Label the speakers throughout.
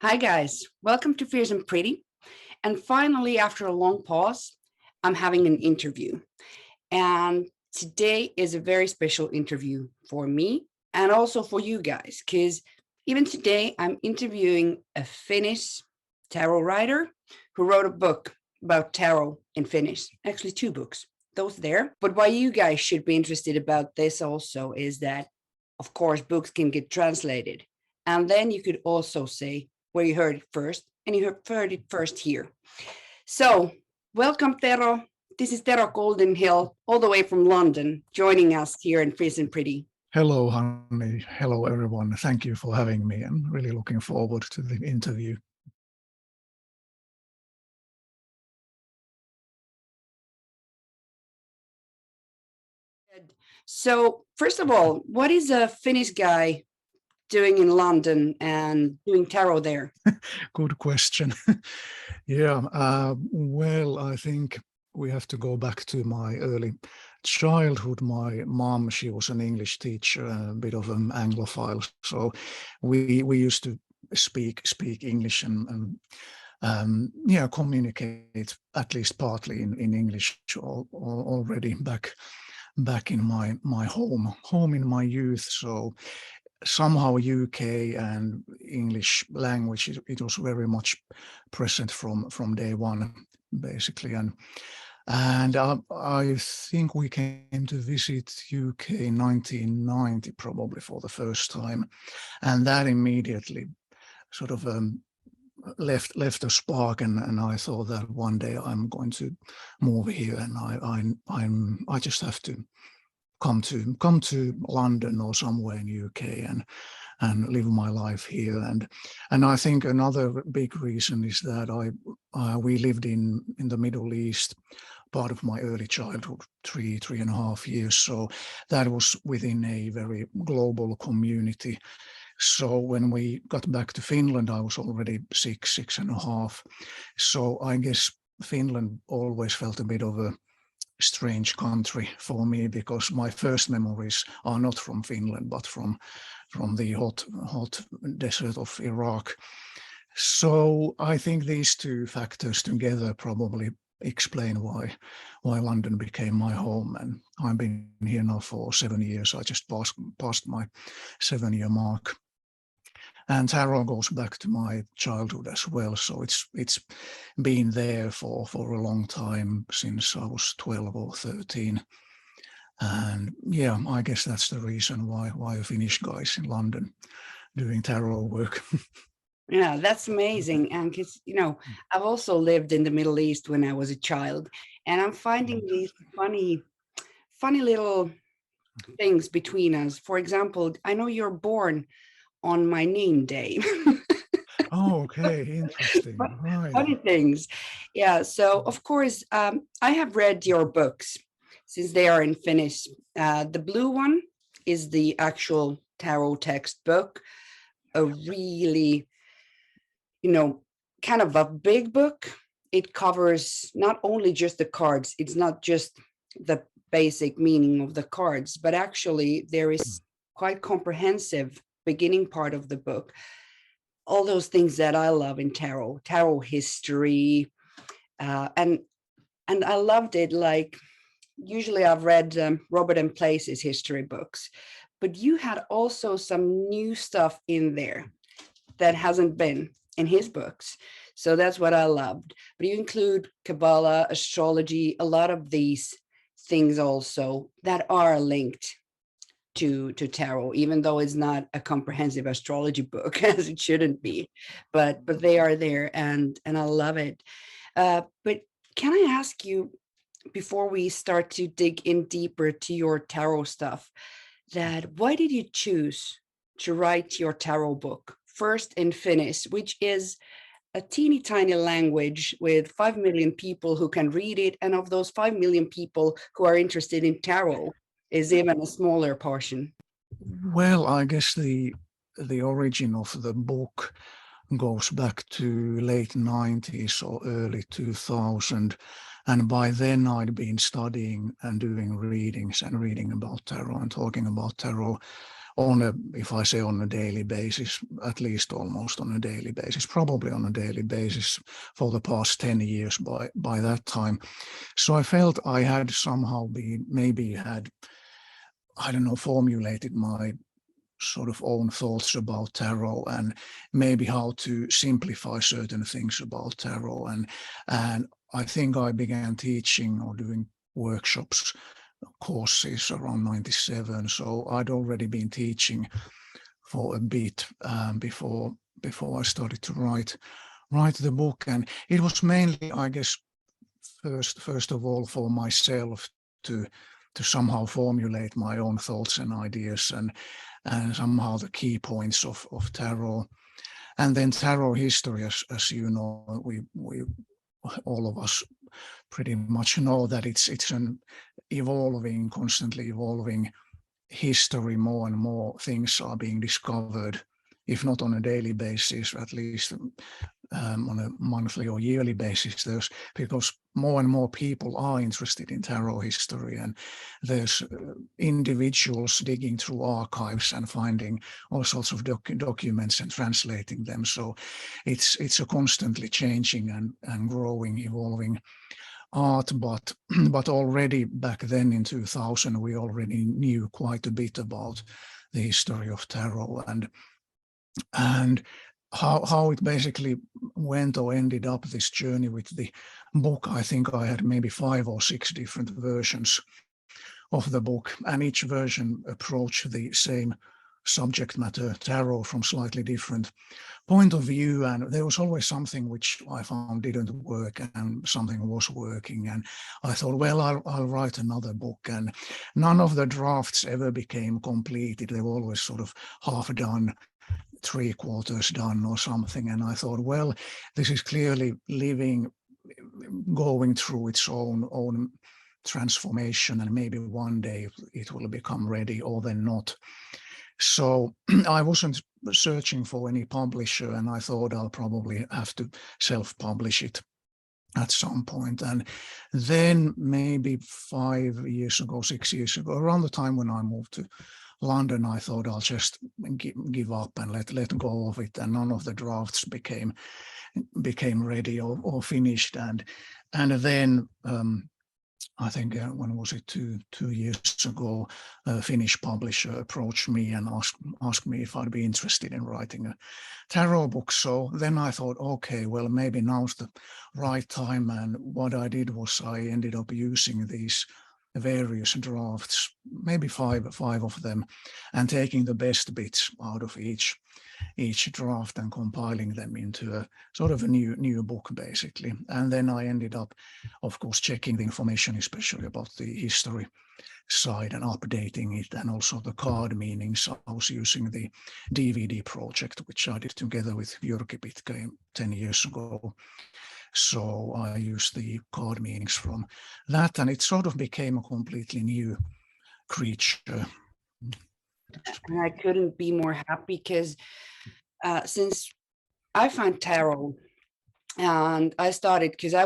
Speaker 1: Hi, guys. Welcome to Fierce and Pretty. And finally, after a long pause, I'm having an interview. And today is a very special interview for me and also for you guys, because even today, I'm interviewing a Finnish tarot writer who wrote a book about tarot in Finnish, actually, two books. Those there. But why you guys should be interested about this also is that, of course, books can get translated. And then you could also say where you heard it first, and you heard it first here. So, welcome, Tero. This is Tero Goldenhill, all the way from London, joining us here in Fierce and Pretty.
Speaker 2: Hello, honey. Hello, everyone. Thank you for having me. I'm really looking forward to the interview.
Speaker 1: So, first of all, what is a Finnish guy doing in London and doing tarot there?
Speaker 2: Good question. Yeah, well, I think we have to go back to my early childhood. My mom, she was an English teacher, a bit of an Anglophile, so we used to speak English and communicate at least partly in English already back in my home in my youth. So somehow UK and English language, it was very much present from day one, basically. And I think we came to visit UK in 1990, probably for the first time, and that immediately sort of left a spark, and I thought that one day I'm going to move here, and I just have to come to London or somewhere in UK and live my life here. And I think another big reason is that we lived in the Middle East part of my early childhood, 3.5 years. So that was within a very global community. So when we got back to Finland, I was already 6.5. So I guess Finland always felt a bit of a strange country for me, because my first memories are not from Finland, but from the hot desert of Iraq. So I think these two factors together probably explain why London became my home, and I've been here now for 7 years. I just passed my 7-year mark. And tarot goes back to my childhood as well, so it's been there for a long time, since I was 12 or 13. And yeah, I guess that's the reason why a Finnish guys in London doing tarot work.
Speaker 1: Yeah, that's amazing. And because, I've also lived in the Middle East when I was a child, and I'm finding these funny little things between us. For example, I know you're born on my name day.
Speaker 2: Oh, okay, interesting. Right.
Speaker 1: Funny things. Yeah. So, of course, I have read your books since they are in Finnish. The blue one is the actual tarot textbook, a really, kind of a big book. It covers not only just the cards, it's not just the basic meaning of the cards, but actually there is quite comprehensive beginning part of the book. All those things that I love in tarot history, and I loved it. Like, usually I've read Robert and Place's history books, but you had also some new stuff in there that hasn't been in his books. So that's what I loved. But you include Kabbalah, astrology, a lot of these things also that are linked to tarot, even though it's not a comprehensive astrology book as it shouldn't be, but they are there, and I love it. But can I ask you, before we start to dig in deeper to your tarot stuff, that why did you choose to write your tarot book first in Finnish, which is a teeny tiny language with 5 million people who can read it, and of those 5 million people who are interested in tarot is even a smaller portion?
Speaker 2: Well, I guess the origin of the book goes back to late 90s or early 2000. And by then I'd been studying and doing readings and reading about tarot and talking about tarot if I say on a daily basis, at least almost on a daily basis, probably on a daily basis for the past 10 years by that time. So I felt I had somehow I don't know, formulated my sort of own thoughts about tarot, and maybe how to simplify certain things about tarot. And I think I began teaching or doing workshops, courses around 97. So I'd already been teaching for a bit before I started to write the book. And it was mainly, I guess, first of all for myself to somehow formulate my own thoughts and ideas and somehow the key points of tarot. And then tarot history, as you know, we all of us pretty much know that it's an constantly evolving history. More and more things are being discovered, if not on a daily basis, at least on a monthly or yearly basis. Because more and more people are interested in tarot history, and there's individuals digging through archives and finding all sorts of documents and translating them. So it's a constantly changing and growing, evolving art, but already back then in 2000 we already knew quite a bit about the history of tarot and how it basically went or ended up, this journey with the book. I think I had maybe 5 or 6 different versions of the book, and each version approached the same subject matter, tarot, from slightly different point of view. And there was always something which I found didn't work and something was working. And I thought, well, I'll write another book. And none of the drafts ever became completed. They were always sort of half done, 3/4 done or something. And I thought, well, this is clearly going through its own transformation, and maybe one day it will become ready, or then not. So I wasn't searching for any publisher, and I thought I'll probably have to self-publish it at some point. And then maybe 5 years ago, 6 years ago, around the time when I moved to London, I thought I'll just give up and let go of it, and none of the drafts became ready or finished. And then I think when was it, two years ago, a Finnish publisher approached me and asked me if I'd be interested in writing a tarot book. So then I thought, okay, well, maybe now's the right time. And what I did was I ended up using these various drafts, maybe five of them, and taking the best bits out of each draft and compiling them into a sort of a new book, basically. And then I ended up, of course, checking the information, especially about the history side, and updating it, and also the card meanings. I was using the DVD project, which I did together with Jyrki Pitkä 10 years ago. So I used the card meanings from that, and it sort of became a completely new creature.
Speaker 1: And I couldn't be more happy, because since I found tarot, and I started, because I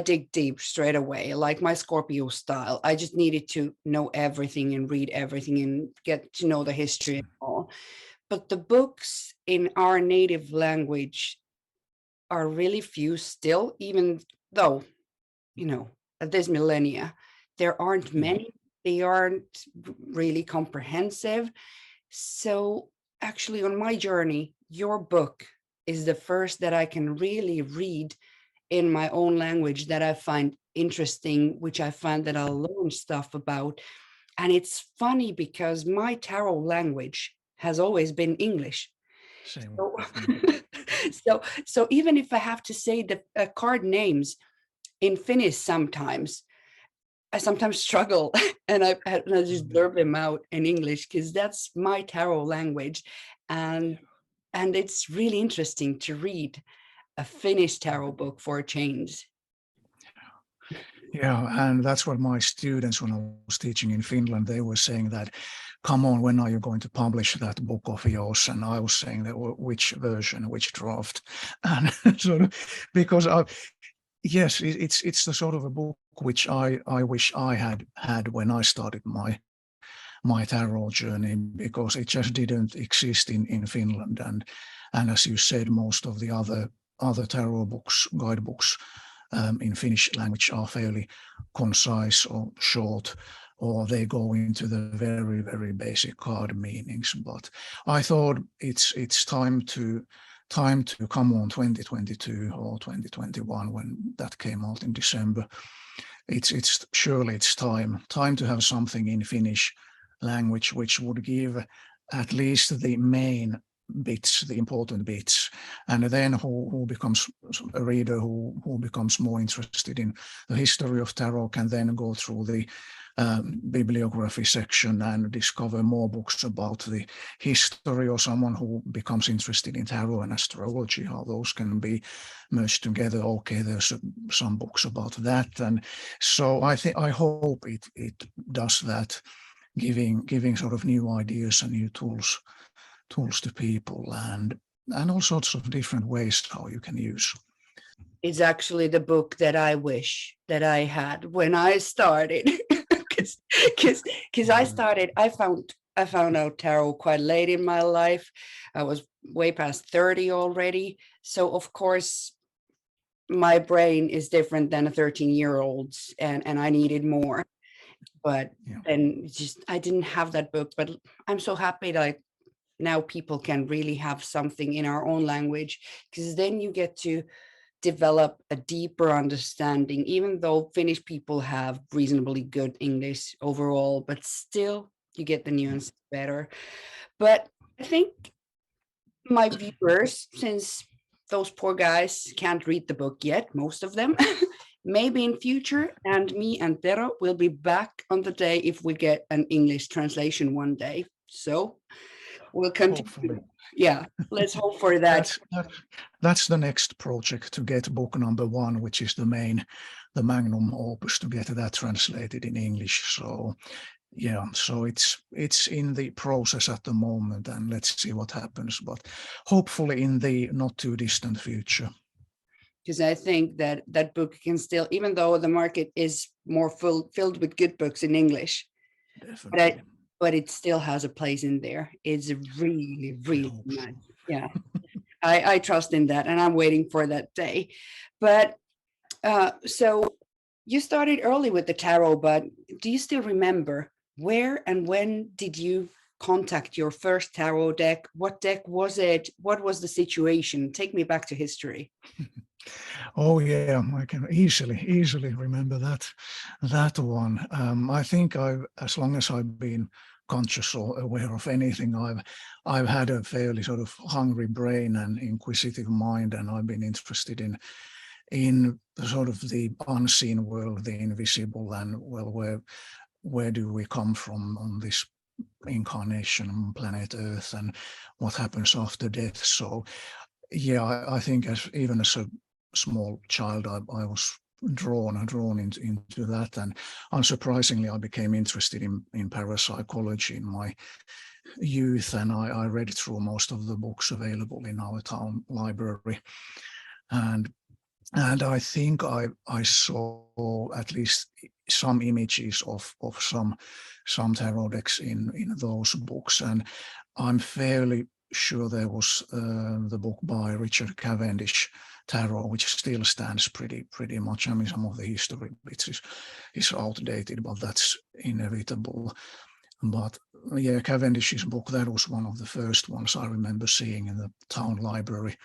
Speaker 1: dig deep straight away, like my Scorpio style. I just needed to know everything and read everything and get to know the history and all. But the books in our native language are really few still, even though, at this millennia, there aren't many. They aren't really comprehensive. So actually, on my journey, your book is the first that I can really read in my own language that I find interesting, which I find that I'll learn stuff about. And it's funny because my tarot language has always been English.
Speaker 2: Same.
Speaker 1: So even if I have to say the card names in Finnish sometimes, I sometimes struggle and I just blurb them out in English, because that's my tarot language. And it's really interesting to read a Finnish tarot book for a change.
Speaker 2: Yeah, and that's what my students, when I was teaching in Finland, they were saying that, come on, when are you going to publish that book of yours? And I was saying that, which version, which draft? And sort of, because yes, it's the sort of a book which I wish I had when I started my tarot journey, because it just didn't exist in Finland. And as you said, most of the other tarot books, guidebooks in Finnish language are fairly concise or short, or they go into the very, very basic card meanings. But I thought it's time to come on 2022 or 2021, when that came out in December. It's surely it's time to have something in Finnish language which would give at least the main bits, the important bits, and then who becomes a reader who becomes more interested in the history of tarot can then go through the bibliography section and discover more books about the history, or someone who becomes interested in tarot and astrology, how those can be merged together. Okay, there's some books about that, and so I hope it does that, giving sort of new ideas and new tools to people, and all sorts of different ways how you can use.
Speaker 1: It's actually the book that I wish that I had when I started, because I found out tarot quite late in my life. I was way past 30 already, so of course my brain is different than a 13-year-old's, and I needed more. But then just I didn't have that book. But I'm so happy that now people can really have something in our own language, because then you get to develop a deeper understanding, even though Finnish people have reasonably good English overall, but still you get the nuance better. But I think my viewers, since those poor guys can't read the book yet, most of them, maybe in future, and me and Tero will be back on the day if we get an English translation one day. So we'll continue.
Speaker 2: Hopefully.
Speaker 1: Yeah, let's hope for that.
Speaker 2: That's the next project, to get book number 1, which is the magnum opus, to get that translated in English. So yeah, so it's in the process at the moment, and let's see what happens, but hopefully in the not too distant future.
Speaker 1: Because I think that that book can still, even though the market is more filled with good books in English,
Speaker 2: Definitely.
Speaker 1: but it still has a place in there. It's really, really nice. Yeah, I trust in that, and I'm waiting for that day. But so you started early with the tarot, but do you still remember where and when did you contact your first tarot deck? What deck was it? What was the situation? Take me back to history.
Speaker 2: Oh yeah, I can easily remember that one. I think as long as I've been conscious or aware of anything, I've had a fairly sort of hungry brain and inquisitive mind, and I've been interested in sort of the unseen world, the invisible, and well, where do we come from on this incarnation on planet Earth, and what happens after death. So yeah, I think even as a small child, I was drawn into that, and unsurprisingly I became interested in parapsychology in my youth, and I read through most of the books available in our town library, and I think I saw at least some images of some tarot decks in those books, and I'm fairly sure there was the book by Richard Cavendish, Tarot, which still stands pretty much. I mean, some of the history bits is outdated, but that's inevitable. But yeah, Cavendish's book, that was one of the first ones I remember seeing in the town library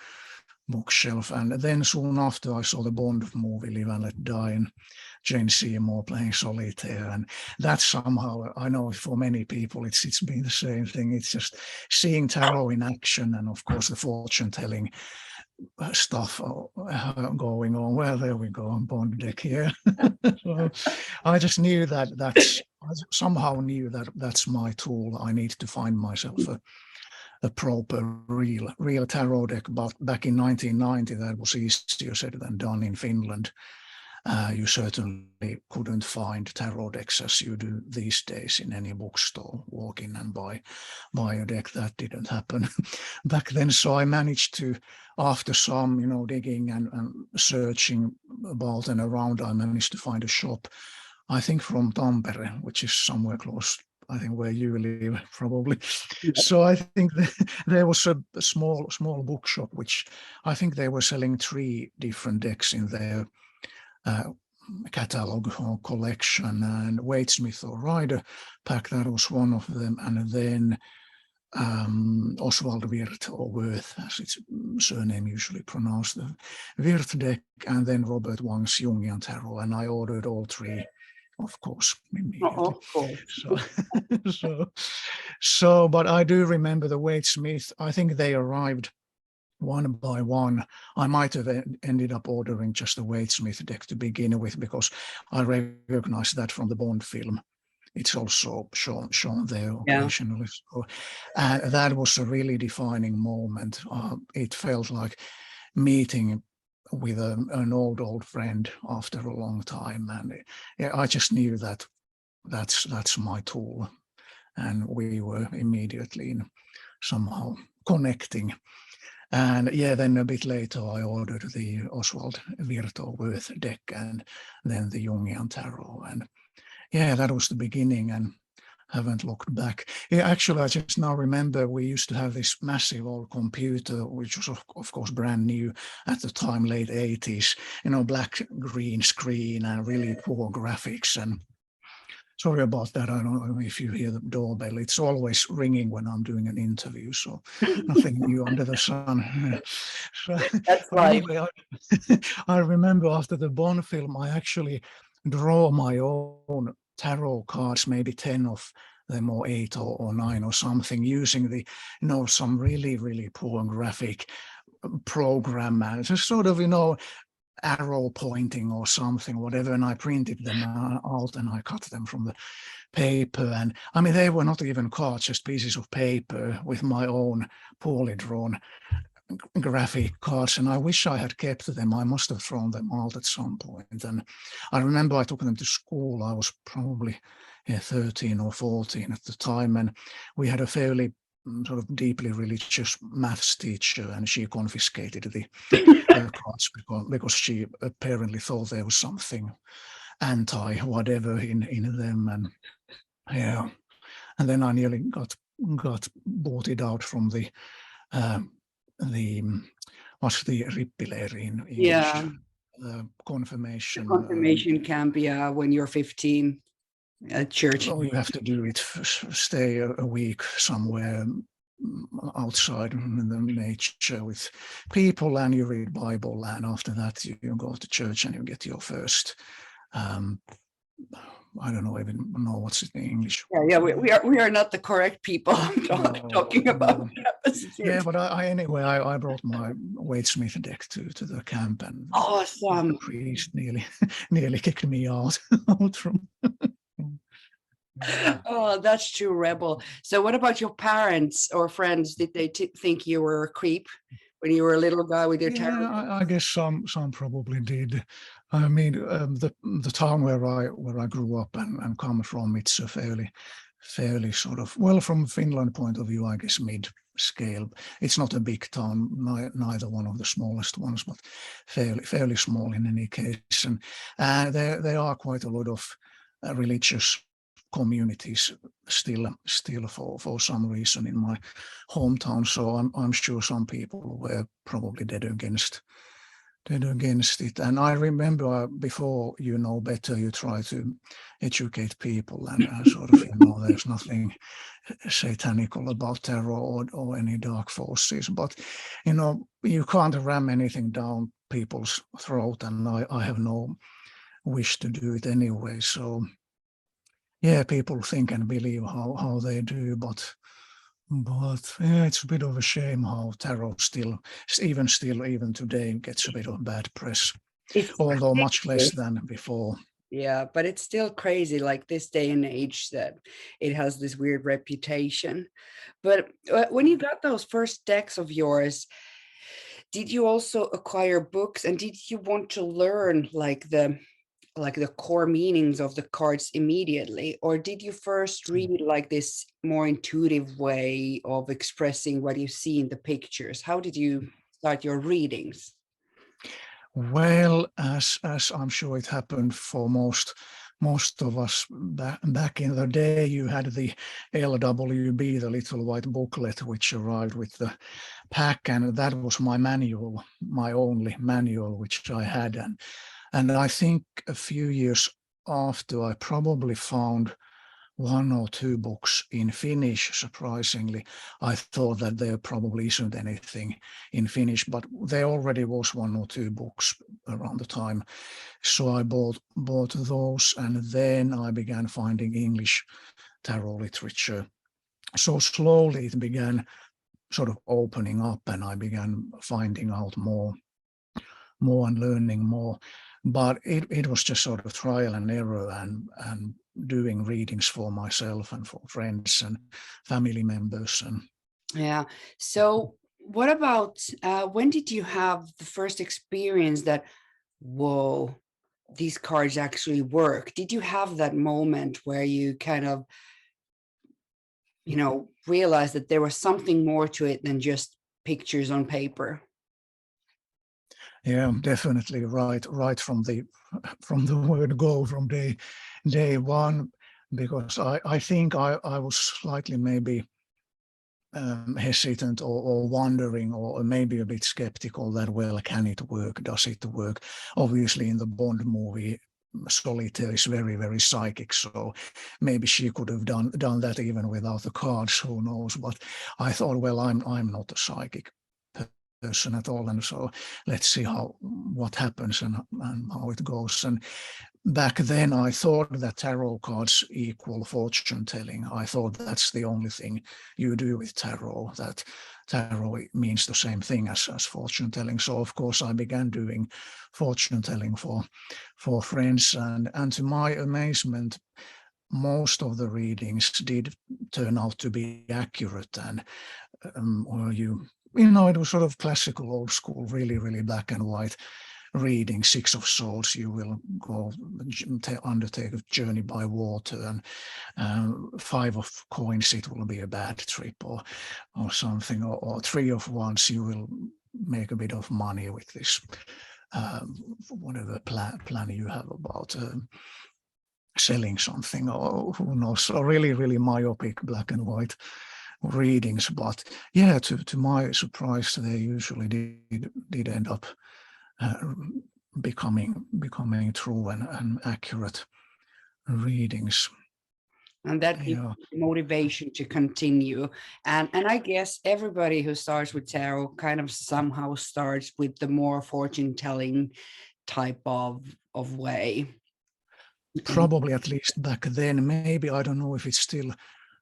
Speaker 2: bookshelf. And then soon after I saw the Bond movie, Live and Let Die, and Jane Seymour playing solitaire, and that somehow, I know for many people it's been the same thing. It's just seeing tarot in action, and of course the fortune telling stuff going on. Well, there we go, on Bond deck here. So I just knew I somehow knew that that's my tool. I need to find myself a proper real tarot deck. But back in 1990, that was easier said than done in Finland. You certainly couldn't find tarot decks as you do these days in any bookstore. Walk in and buy a deck. That didn't happen back then. So I managed to, after some digging and searching about and around, I managed to find a shop, I think from Tampere, which is somewhere close I think where you live probably.
Speaker 1: Yep.
Speaker 2: So I think there was a small bookshop which I think they were selling 3 different decks in their catalog or collection, and Waitsmith or Ryder pack, that was one of them, and then Oswald Wirth, or Worth as its surname usually pronounced, the Wirth deck, and then Robert Wang's Jungian Tarot, and I ordered all 3, of course, immediately.
Speaker 1: Of course.
Speaker 2: So, but I do remember the Waitsmith. I think they arrived one by one. I might have ended up ordering just the Waitsmith deck to begin with, because I recognized that from the Bond film. It's also shown there occasionally. So, that was a really defining moment. It felt like meeting with an old friend after a long time, and I just knew that that's my tool, and we were immediately somehow connecting. And then a bit later I ordered the Oswald Wirth or Worth deck, and then the Jungian Tarot, and that was the beginning, and haven't looked back. Actually, I just now remember we used to have this massive old computer, which was of course brand new at the time, late 80s, black green screen and really poor graphics. And sorry about that, I don't know if you hear the doorbell. It's always ringing when I'm doing an interview, so nothing new under the sun. So,
Speaker 1: That's right.
Speaker 2: Anyway, I remember after the Bond film, I actually draw my own tarot cards, maybe 10 of them, or 8 or 9 or something, using the some really poor graphic program, and just sort of arrow pointing or something, whatever, and I printed them out and I cut them from the paper. And I mean, they were not even cards, just pieces of paper with my own poorly drawn graphic cards, and I wish I had kept them. I must have thrown them out at some point. And I remember I took them to school. I was probably 13 or 14 at the time, and we had a fairly sort of deeply religious maths teacher, and she confiscated the cards because she apparently thought there was something anti whatever in them. And and then I nearly got bought out from the what's the Rippileri in English? Confirmation.
Speaker 1: Confirmation camp, when you're 15 at church.
Speaker 2: You have to do it, stay a week somewhere outside in the nature with people, and you read Bible, and after that you go to church and you get your first I don't even know what's it in English.
Speaker 1: We are not the correct people talking about.
Speaker 2: But I brought my Waitsmith deck to the camp, and
Speaker 1: awesome.
Speaker 2: The priest nearly kicked me out from.
Speaker 1: Oh, that's too rebel. So what about your parents or friends? Did they think you were a creep when you were a little guy with your tarot?
Speaker 2: I guess some probably did. I mean, the town where I grew up and come from, it's a fairly sort of, well, from Finland point of view, I guess mid-scale. It's not a big town, neither one of the smallest ones, but fairly small in any case. And there are quite a lot of religious communities still for some reason in my hometown. So I'm sure some people were probably dead against it. And I remember before you know better, you try to educate people and sort of, there's nothing satanical about terror or any dark forces, but you can't ram anything down people's throat, and I have no wish to do it anyway. So people think and believe how they do, but it's a bit of a shame how tarot even today gets a bit of bad press, although much less than before.
Speaker 1: Yeah, but it's still crazy, like this day and age, that it has this weird reputation. But when you got those first decks of yours, did you also acquire books, and did you want to learn like the core meanings of the cards immediately, or did you first read like this more intuitive way of expressing what you see in the pictures? How did you start your readings?
Speaker 2: Well, as I'm sure it happened for most most of us back in the day, you had the LWB, the little white booklet, which arrived with the pack, and that was my manual, my only manual which I had. And I think a few years after, I probably found 1 or 2 books in Finnish, surprisingly. I thought that there probably isn't anything in Finnish, but there already was 1 or 2 books around the time. So I bought those, and then I began finding English tarot literature. So slowly it began sort of opening up, and I began finding out more and learning more. But it was just sort of trial and error, and doing readings for myself and for friends and family members. And
Speaker 1: Yeah. So what about when did you have the first experience that, whoa, these cards actually work? Did you have that moment where you kind of, realized that there was something more to it than just pictures on paper?
Speaker 2: yeah, definitely right from the word go, from day one, because I think I was slightly maybe hesitant or wondering, or maybe a bit skeptical that, well, can it work? Does it work? Obviously, in the Bond movie, Solitaire is very, very psychic, so maybe she could have done that even without the cards. Who knows? But I thought, well, I'm not a psychic person at all, and so let's see what happens and how it goes. And back then, I thought that tarot cards equal fortune telling. I thought that's the only thing you do with tarot, that tarot means the same thing as fortune telling. So of course I began doing fortune telling for friends, and to my amazement, most of the readings did turn out to be accurate. And it was sort of classical, old school, really, really black and white reading. 6 of Swords, you will go undertake a journey by water, and 5 of Coins, it will be a bad trip or something, or 3 of Wands, you will make a bit of money with this whatever plan you have about selling something, or who knows. So really, really myopic black and white readings. But yeah, to my surprise, they usually did end up becoming true and accurate readings.
Speaker 1: And that gives
Speaker 2: Yeah.
Speaker 1: motivation to continue. And I guess everybody who starts with tarot kind of somehow starts with the more fortune telling type of way.
Speaker 2: Probably, at least back then. Maybe, I don't know if it's still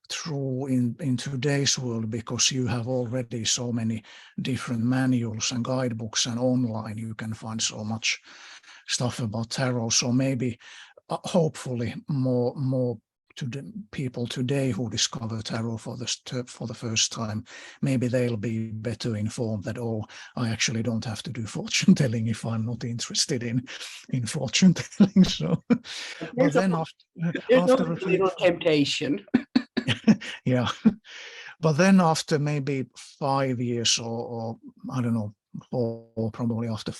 Speaker 2: true in today's world, because you have already so many different manuals and guidebooks, and online you can find so much stuff about tarot. So maybe, hopefully, more to the people today who discover tarot for the first time, maybe they'll be better informed that, oh, I actually don't have to do fortune telling if I'm not interested in fortune telling. So, but then
Speaker 1: There's
Speaker 2: after
Speaker 1: always
Speaker 2: a
Speaker 1: a
Speaker 2: few,
Speaker 1: little temptation.
Speaker 2: yeah, but then after maybe 5 years, or I don't know, probably after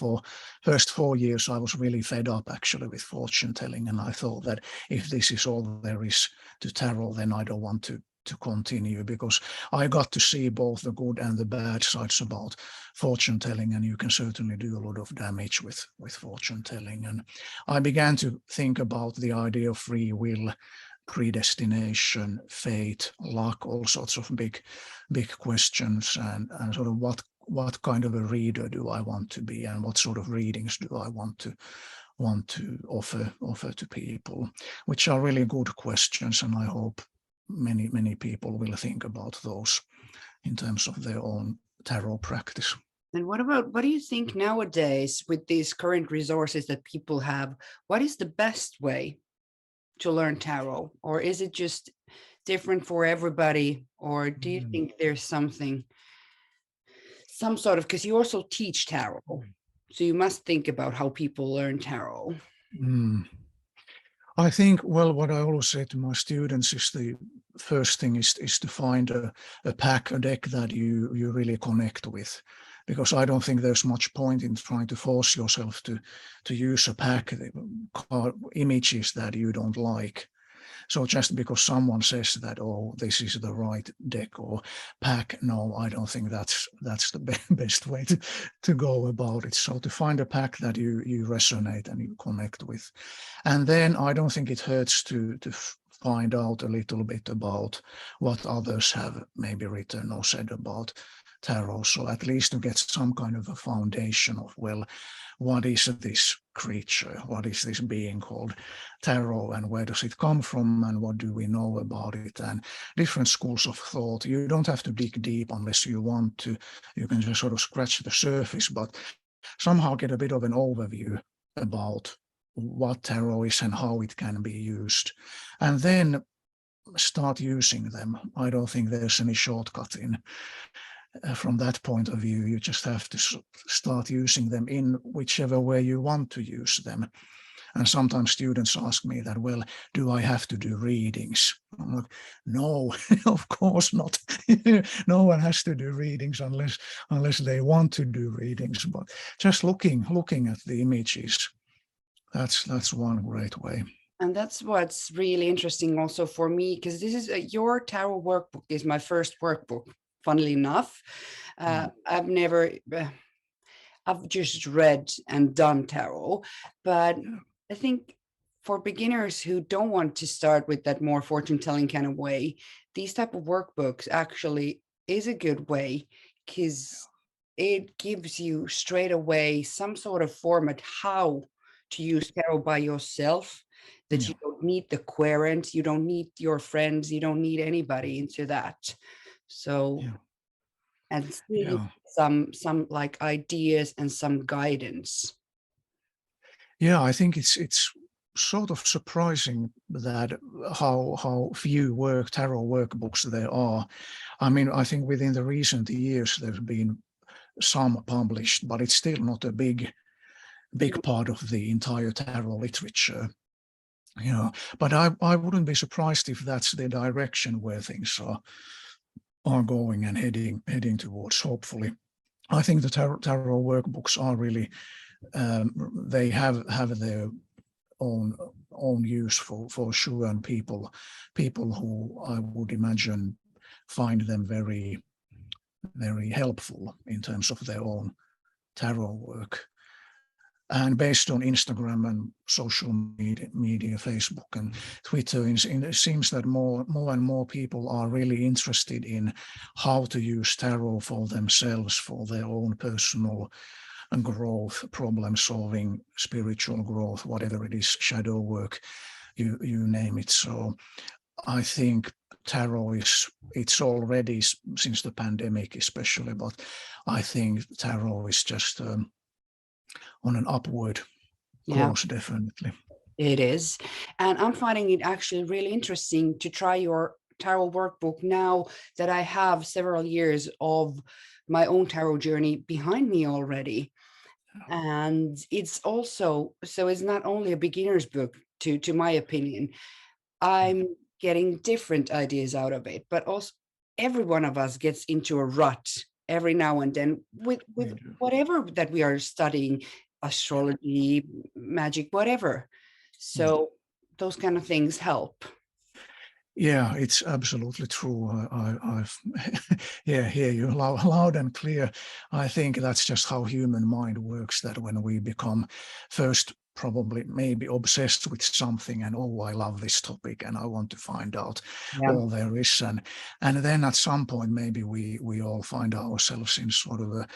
Speaker 2: first 4 years, I was really fed up actually with fortune telling, and I thought that if this is all there is to tarot, then I don't want to continue, because I got to see both the good and the bad sides about fortune telling, and you can certainly do a lot of damage with fortune telling. And I began to think about the idea of free will, predestination, fate, luck, all sorts of big questions, and sort of what kind of a reader do I want to be, and what sort of readings do I want to offer to people, which are really good questions, and I hope many people will think about those in terms of their own tarot practice.
Speaker 1: And what do you think nowadays with these current resources that people have? What is the best way to learn tarot? Or is it just different for everybody? Or do you think there's some sort of, because you also teach tarot, so you must think about how people learn tarot.
Speaker 2: I think, well, what I always say to my students is the first thing is to find a deck that you really connect with. because I don't think there's much point in trying to force yourself to use a pack images that you don't like. So just because someone says that, oh, this is the right deck or pack, no, I don't think that's the best way to go about it. So to find a pack that you resonate and you connect with. And then I don't think it hurts to find out a little bit about what others have maybe written or said about tarot. So at least to get some kind of a foundation of, well, what is this creature? What is this being called tarot, and where does it come from, and what do we know about it, and different schools of thought. You don't have to dig deep unless you want to. You can just sort of scratch the surface, but somehow get a bit of an overview about what tarot is and how it can be used. And then start using them. I don't think there's any shortcut in from that point of view. You just have to start using them in whichever way you want to use them. And sometimes students ask me that, well, do I have to do readings? I'm like, no, of course not. No one has to do readings unless they want to do readings. But just looking at the images, that's one great way.
Speaker 1: And that's what's really interesting also for me, because this is your tarot workbook is my first workbook, funnily enough. I've never, I've just read and done tarot, but I think for beginners who don't want to start with that more fortune telling kind of way, these type of workbooks actually is a good way, because it gives you straight away some sort of format how to use tarot by yourself, that you don't need the querent, you don't need your friends, you don't need anybody into that. So and still some like ideas and some guidance.
Speaker 2: Yeah, I think it's sort of surprising that how few tarot workbooks there are. I mean, I think within the recent years there's been some published, but it's still not a big part of the entire tarot literature. But I wouldn't be surprised if that's the direction where things are going and heading towards, hopefully. I think the tarot workbooks are really they have their own use for sure, and people who I would imagine find them very helpful in terms of their own tarot work. And based on Instagram and social media, Facebook and Twitter, it seems that more and more people are really interested in how to use tarot for themselves, for their own personal growth, problem solving, spiritual growth, whatever it is, shadow work, you name it. So I think tarot it's already, since the pandemic especially, but I think tarot is just on an upward course, definitely.
Speaker 1: It is. And I'm finding it actually really interesting to try your tarot workbook now that I have several years of my own tarot journey behind me already. And it's also, so it's not only a beginner's book, to my opinion. I'm getting different ideas out of it, but also every one of us gets into a rut every now and then with whatever that we are studying, astrology, magic, whatever. So those kind of things help.
Speaker 2: Yeah, it's absolutely true. I've hear you loud and clear. I think that's just how human mind works, that when we become first probably maybe obsessed with something, and oh, I love this topic and I want to find out all there is, and then at some point maybe we all find ourselves in sort of a,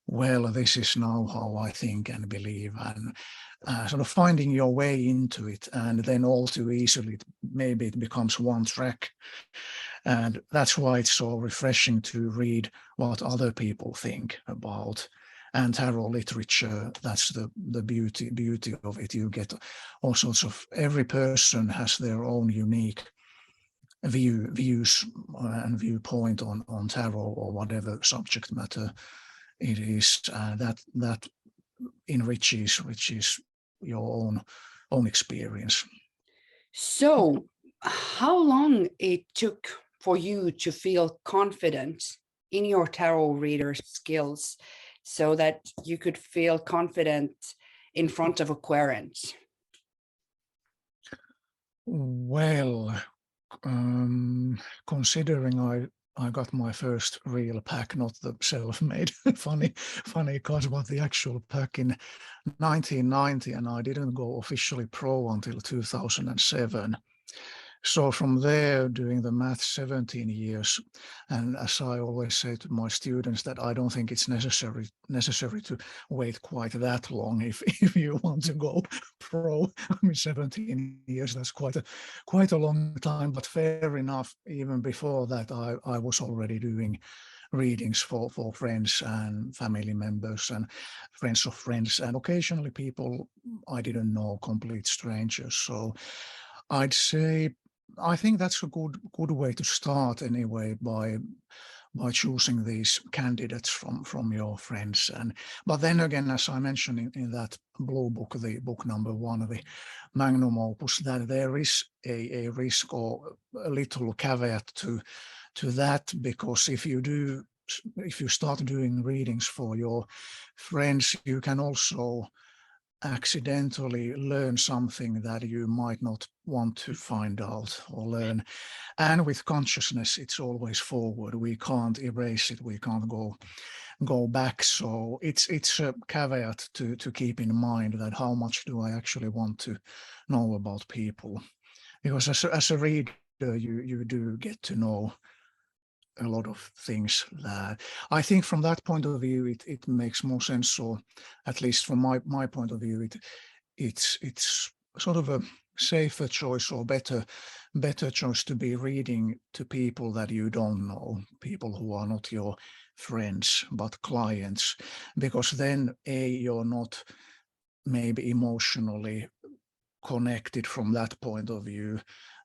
Speaker 2: well, this is now how I think and believe, and sort of finding your way into it, and then all too easily maybe it becomes one track. And that's why it's so refreshing to read what other people think about. And tarot literature, that's the beauty of it. You get all sorts of, every person has their own unique views and viewpoint on tarot or whatever subject matter it is, that enriches your own experience.
Speaker 1: So how long it took for you to feel confident in your tarot reader skills so that you could feel confident in front of a querent?
Speaker 2: Well, considering I got my first real pack, not the self-made, funny cause, but the actual pack in 1990, and I didn't go officially pro until 2007. So from there, doing the math, 17 years, and as I always say to my students, that I don't think it's necessary to wait quite that long if if you want to go pro. I mean, 17 years, that's quite a long time, but fair enough. Even before that, I was already doing readings for friends and family members and friends of friends, and occasionally people I didn't know, complete strangers. So I'd say I think that's a good way to start anyway, by choosing these candidates from your friends. And but then again, as I mentioned in that blue book, the book number 1, the magnum opus, that there is a risk or a little caveat to that, because if you start doing readings for your friends, you can also accidentally learn something that you might not want to find out or learn. And with consciousness, it's always forward. We can't erase it. We can't go back. So it's a caveat to keep in mind, that how much do I actually want to know about people? Because as a reader, you do get to know a lot of things that I think from that point of view, it makes more sense. Or at least from my point of view, it's sort of a safer choice, or better choice, to be reading to people that you don't know, people who are not your friends but clients, because then you're not maybe emotionally connected from that point of view.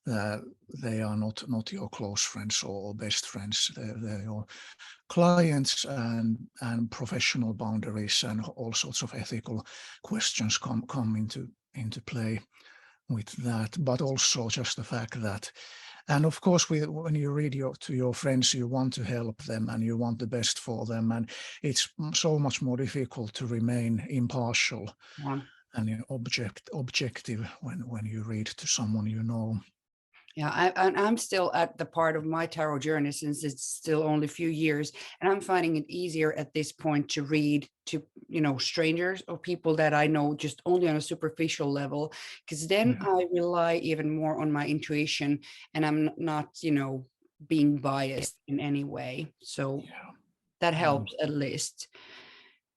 Speaker 2: They are not your close friends or best friends. They're your clients, and professional boundaries and all sorts of ethical questions come into play with that. But also just the fact that, and of course, when you read to your friends, you want to help them and you want the best for them, and it's so much more difficult to remain impartial
Speaker 1: Yeah.
Speaker 2: and objective when you read to someone you know.
Speaker 1: Yeah, I'm still at the part of my tarot journey, since it's still only a few years, and I'm finding it easier at this point to read to, strangers or people that I know just only on a superficial level, because then
Speaker 2: Yeah.
Speaker 1: I rely even more on my intuition, and I'm not, being biased in any way. So
Speaker 2: Yeah.
Speaker 1: that
Speaker 2: Mm.
Speaker 1: helps, at least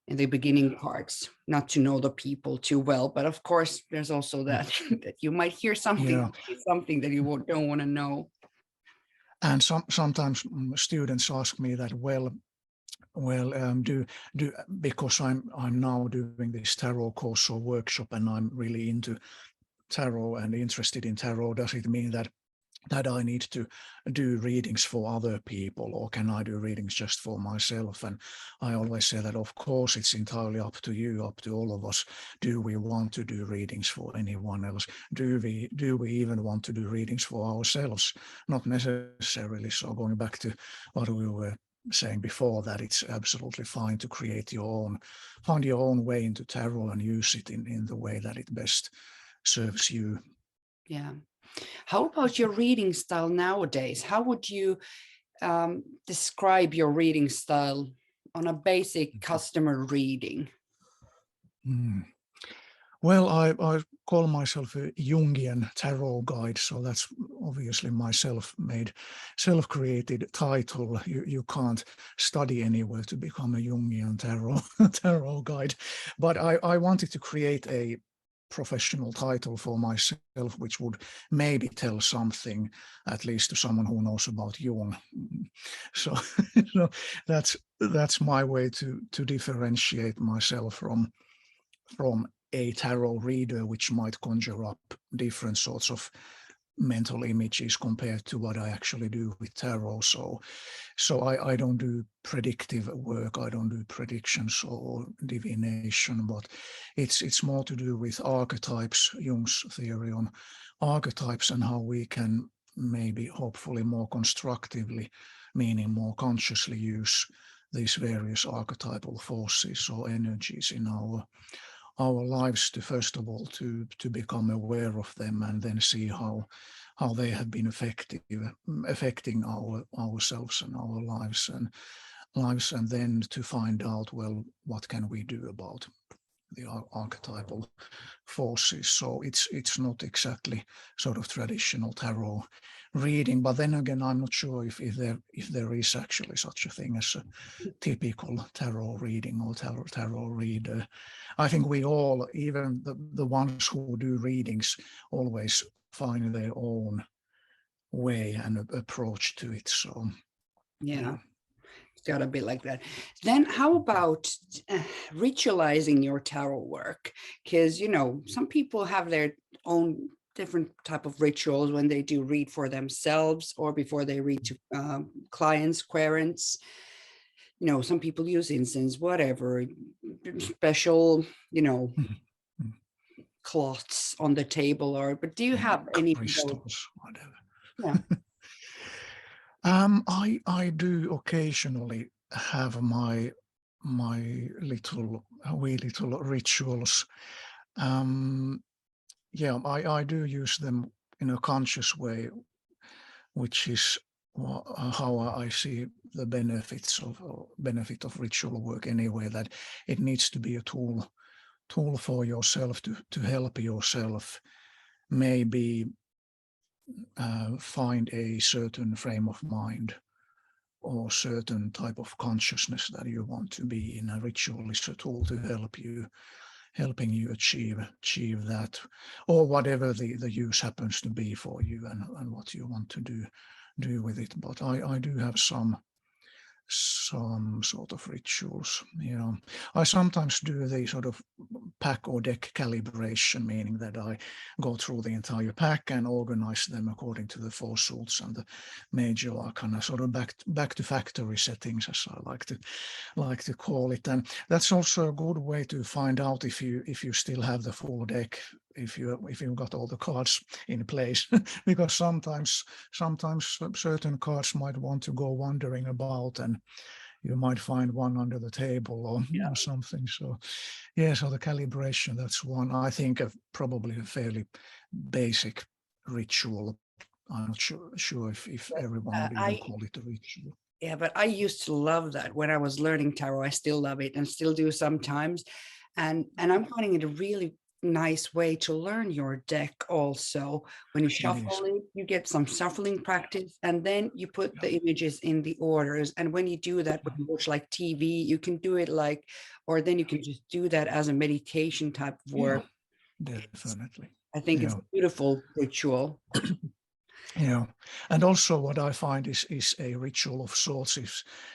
Speaker 1: in the beginning parts, not to know the people too well. But of course, there's also that that you might hear
Speaker 2: Yeah.
Speaker 1: something that you don't want to know.
Speaker 2: And sometimes students ask me that, do because I'm now doing this tarot course or workshop, and I'm really into tarot and interested in tarot, does it mean that I need to do readings for other people, or can I do readings just for myself? And I always say that, of course, it's entirely up to you, up to all of us. Do we want to do readings for anyone else? Do we even want to do readings for ourselves? Not necessarily. So going back to what we were saying before, that it's absolutely fine to find your own way into tarot and use it in the way that it best serves you.
Speaker 1: Yeah. How about your reading style nowadays? How would you describe your reading style on a basic customer reading?
Speaker 2: Mm. Well, I call myself a Jungian tarot guide, so that's obviously my self-made, self-created title. You can't study anywhere to become a Jungian tarot guide, but I wanted to create a professional title for myself, which would maybe tell something, at least to someone who knows about Jung. So, so that's my way to differentiate myself from a tarot reader, which might conjure up different sorts of mental images compared to what I actually do with tarot. So I don't do predictive work, I don't do predictions or divination, but it's more to do with archetypes, Jung's theory on archetypes, and how we can maybe hopefully more constructively, meaning more consciously, use these various archetypal forces or energies in our lives, to first of all to become aware of them, and then see how they have been affecting ourselves and our lives, and then to find out, well, what can we do about the archetypal forces. So it's not exactly sort of traditional tarot reading, but then again, I'm not sure if there is actually such a thing as a typical tarot reading or tarot reader. I think we all, even the ones who do readings, always find their own way and approach to it. So
Speaker 1: Yeah. It's got to be like that. Then how about ritualizing your tarot work? Because, some people have their own different type of rituals when they do read for themselves or before they read to clients, querents. Some people use incense, whatever, special,
Speaker 2: Mhm.
Speaker 1: cloths on the table, but do you have any of those?
Speaker 2: crystals, whatever.
Speaker 1: Yeah.
Speaker 2: I do occasionally have my wee little rituals. Yeah, I do use them in a conscious way, which is how I see the benefit of ritual work anyway. That it needs to be a tool for yourself to help yourself maybe find a certain frame of mind or certain type of consciousness that you want to be in. A ritual is a tool to helping you achieve that, or whatever the use happens to be for you, and what you want to do with it. But I do have some sort of rituals. I sometimes do the sort of pack or deck calibration, meaning that I go through the entire pack and organize them according to the four suits and the major arcana, sort of back to factory settings, as I like to call it. And that's also a good way to find out if you still have the full deck, if you've got all the cards in place, because sometimes certain cards might want to go wandering about, and you might find one under the table or something. So so the calibration, that's one, I think, of probably a fairly basic ritual. I'm not sure if everyone would even call it a ritual.
Speaker 1: Yeah, but I used to love that when I was learning tarot. I still love it and still do sometimes. And I'm finding it a really nice way to learn your deck also. When you shuffle it, you get some shuffling practice, and then you put the images in the orders. And when you do that, when you watch like TV, you can do it or then you can just do that as a meditation type of work.
Speaker 2: Definitely.
Speaker 1: I think it's a beautiful ritual.
Speaker 2: And also what I find is a ritual of sorts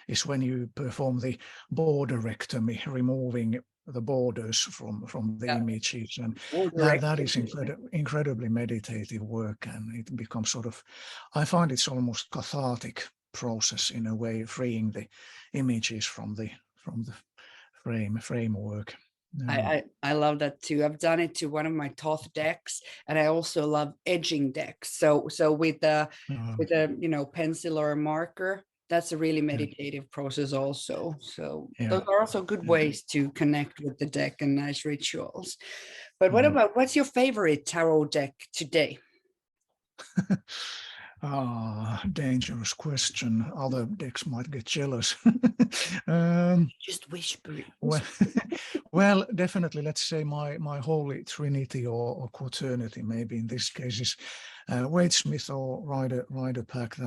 Speaker 2: is when you perform the borderectomy, removing the borders from the images, and that is incredibly meditative work, and it becomes sort of, I find it's almost cathartic process in a way, freeing the images from the framework.
Speaker 1: I love that too. I've done it to one of my Thoth decks, and I also love edging decks. So with a pencil or a marker, that's a really meditative process also. So those are also good ways to connect with the deck and nice rituals. But what's your favorite tarot deck today?
Speaker 2: Dangerous question. Other decks might get jealous.
Speaker 1: Just whisper it.
Speaker 2: Well, definitely, let's say my holy trinity or quaternity, maybe in this case, is Waite-Smith or Rider Pack.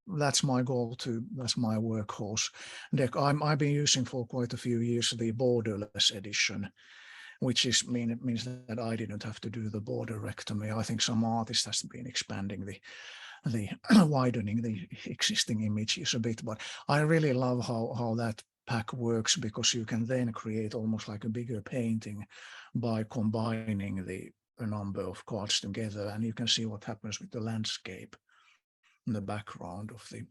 Speaker 2: That's my go-to. That's my workhorse deck. I've been using for quite a few years the borderless edition, which means that I didn't have to do the borderectomy. I think some artist has been expanding the widening the existing images a bit, but I really love how that pack works, because you can then create almost like a bigger painting by combining a number of cards together, and you can see what happens with the landscape in the background of the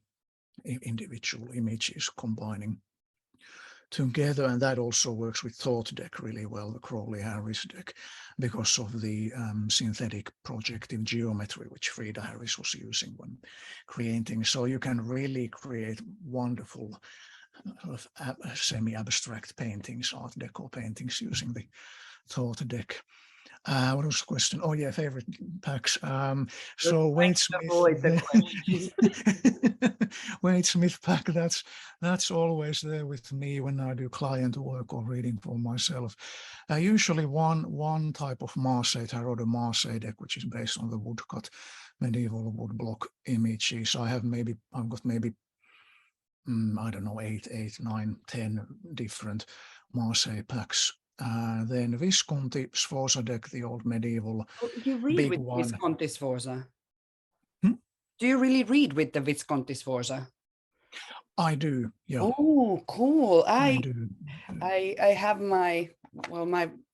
Speaker 2: individual images combining together. And that also works with Thought deck really well, the Crowley-Harris deck, because of the synthetic projective geometry which Frida Harris was using when creating. So you can really create wonderful sort of semi-abstract paintings, Art Deco paintings using the thought deck. What was the question? Oh yeah, favorite packs. So Wade Smith,
Speaker 1: Avoid the question.
Speaker 2: Wade Smith pack. That's always there with me when I do client work or reading for myself. Usually one type of Marseille Tarot, the Marseille deck, which is based on the woodcut medieval woodblock images. I've got maybe I don't know, 8, 9, 10 different Marseille packs. Then Visconti Sforza deck, the old medieval
Speaker 1: Oh, you read
Speaker 2: big
Speaker 1: with
Speaker 2: one.
Speaker 1: Visconti Sforza?
Speaker 2: Hmm?
Speaker 1: Do you really read with the Visconti Sforza?
Speaker 2: I do, yeah.
Speaker 1: Oh, cool.
Speaker 2: I do.
Speaker 1: I have my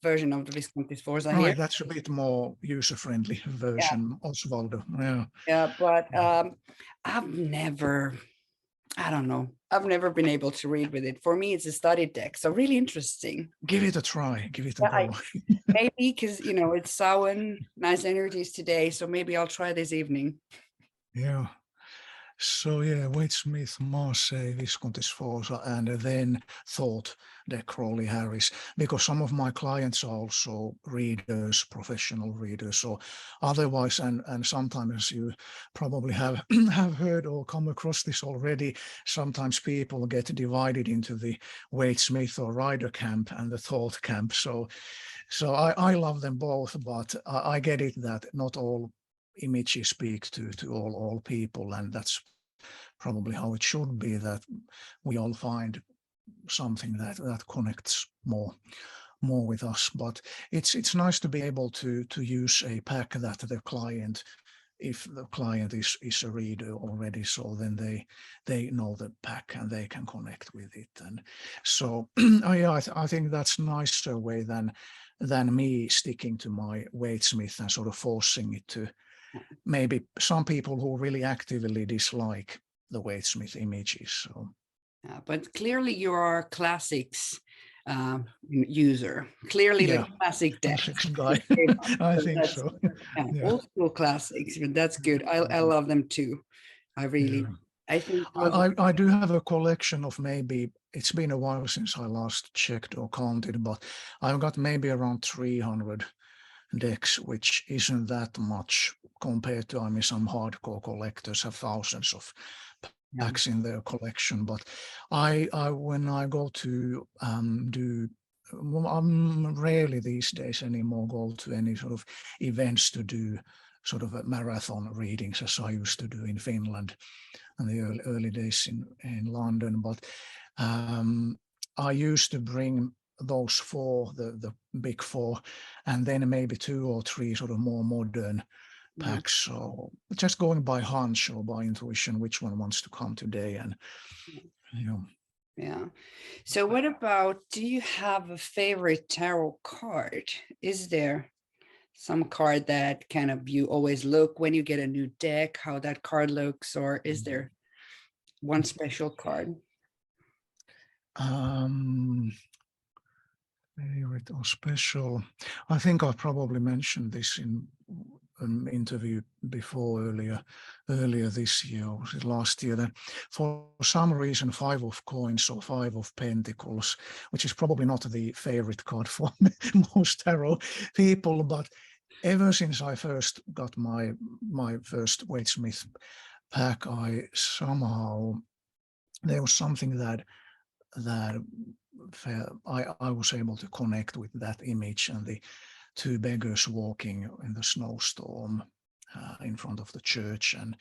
Speaker 1: version of the Visconti Sforza here.
Speaker 2: Right, that's a bit more user-friendly version, Osvaldo. Yeah.
Speaker 1: Yeah, but I don't know. I've never been able to read with it. For me, it's a study deck. So really interesting.
Speaker 2: Give it a try. Give it a
Speaker 1: Yeah,
Speaker 2: go.
Speaker 1: maybe because, it's Samhain, nice energies today. So maybe I'll try this evening.
Speaker 2: Yeah. So yeah, Wade Smith, Marseille, Visconti Sforza, and then Thought deck Crowley Harris, because some of my clients are also readers, professional readers. So otherwise, and sometimes you probably have have heard or come across this already. Sometimes people get divided into the Wade Smith or Rider camp and the Thought camp. So I love them both, but I get it that not all images speak to all people, and that's probably how it should be, that we all find something that connects more with us. But it's nice to be able to use a pack that the client, if the client is a reader already, so then they know the pack and they can connect with it. And so I think that's nicer way than me sticking to my Wade Smith and sort of forcing it to maybe some people who really actively dislike the Wade Smith images. So,
Speaker 1: but clearly you are a classics user. Clearly the classic deck.
Speaker 2: classics guy. I think so.
Speaker 1: Yeah,
Speaker 2: Yeah.
Speaker 1: old school classics, but that's good. I love them too. I think
Speaker 2: I do have a collection of, maybe it's been a while since I last checked or counted, but I've got maybe around 300 decks, which isn't that much compared to, I mean, some hardcore collectors have thousands of packs in their collection. But I when I go to do, well, I'm rarely these days anymore go to any sort of events to do sort of a marathon readings as I used to do in Finland in the early days in London. But I used to bring those four, the big four, and then maybe 2 or 3 sort of more modern packs. So just going by hunch or by intuition, which one wants to come today, and
Speaker 1: Yeah. So what about, do you have a favorite tarot card? Is there some card that kind of you always look when you get a new deck, how that card looks, or is there one special card?
Speaker 2: Favorite or special? I think I probably mentioned this in an interview before earlier this year, or was it last year, that for some reason 5 of coins or 5 of pentacles, which is probably not the favorite card for most tarot people, but ever since I first got my first Wade Smith pack, I somehow, there was something that I was able to connect with that image and the 2 beggars walking in the snowstorm in front of the church, and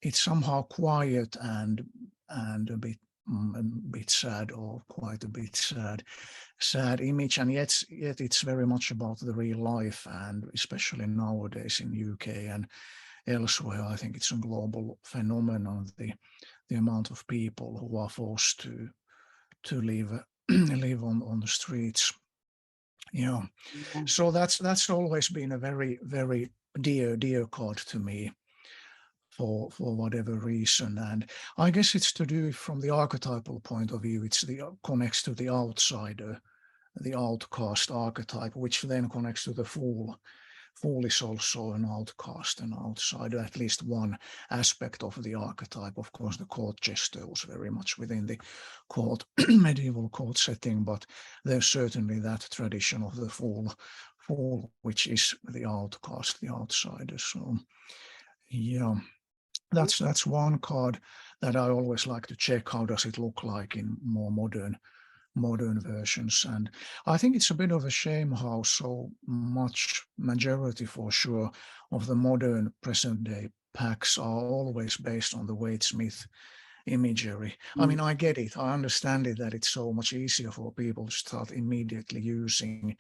Speaker 2: it's somehow quiet and a bit sad, or quite a bit sad image, and yet it's very much about the real life, and especially nowadays in UK and elsewhere, I think it's a global phenomenon, the amount of people who are forced to live on the streets. So that's always been a very, very dear card to me for whatever reason. And I guess it's to do from the archetypal point of view. It's connects to the outsider, the outcast archetype, which then connects to the fool fool is also an outcast, an outsider, at least one aspect of the archetype. Of course, the court jester was very much within the court, medieval court setting, but there's certainly that tradition of the fool, which is the outcast, the outsider. So, yeah, that's one card that I always like to check. How does it look like in more modern versions? And I think it's a bit of a shame how so much, majority for sure, of the modern present day packs are always based on the Wade Smith imagery. I mean, I get it, I understand it, that it's so much easier for people to start immediately using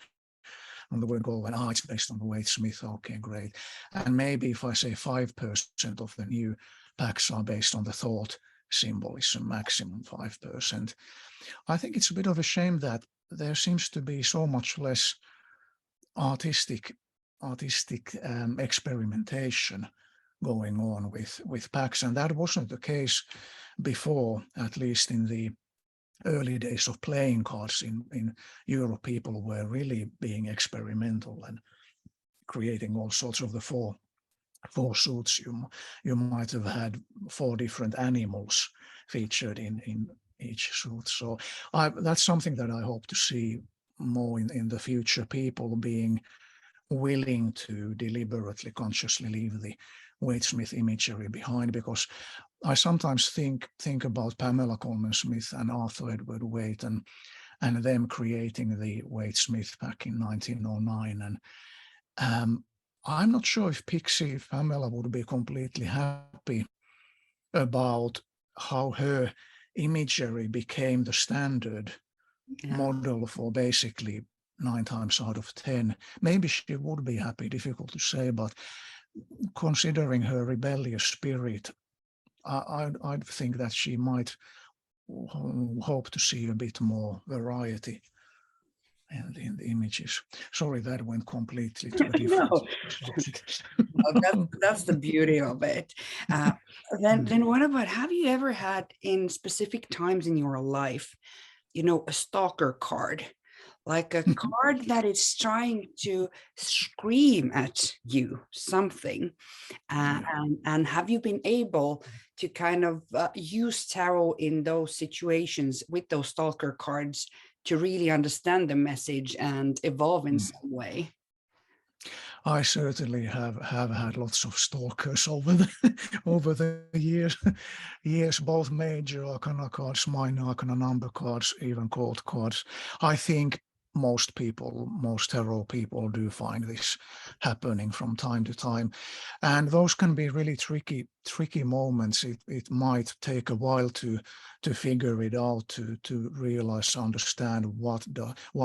Speaker 2: on the word go, and it's based on the Wade Smith. Okay, great. And maybe if I say 5% of the new packs are based on the thought symbolism, maximum 5%. I think it's a bit of a shame that there seems to be so much less artistic experimentation going on with packs, and that wasn't the case before, at least in the early days of playing cards in Europe. People were really being experimental and creating all sorts of the four suits. You might have had 4 different animals featured in each suit. So that's something that I hope to see more in the future, people being willing to deliberately, consciously leave the Wade Smith imagery behind, because I sometimes think about Pamela Coleman Smith and Arthur Edward Waite and them creating the Wade Smith back in 1909. And I'm not sure if Pamela would be completely happy about how her imagery became the standard model for basically 9 times out of 10. Maybe she would be happy, difficult to say, but considering her rebellious spirit, I'd think that she might hope to see a bit more variety in the images. Sorry, that went completely to a different subject.
Speaker 1: That's the beauty of it. Then what about, have you ever had in specific times in your life, a stalker card? Like a card that is trying to scream at you something. And have you been able to kind of use tarot in those situations with those stalker cards to really understand the message and evolve in some way?
Speaker 2: I certainly have had lots of stalkers over the years, both major arcana cards, minor arcana number cards, even court cards. I think most tarot people do find this happening from time to time, and those can be really tricky moments. It might take a while to figure it out, to realize, understand what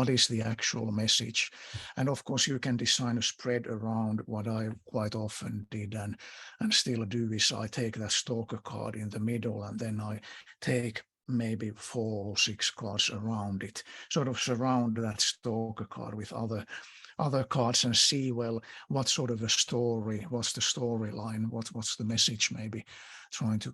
Speaker 2: is the actual message. And of course you can design a spread around. What I quite often did and still do is I take that stalker card in the middle, and then I take maybe 4 or 6 cards around it, sort of surround that stalker card with other cards and see, well, what sort of a story, what's the storyline, what's the message maybe trying to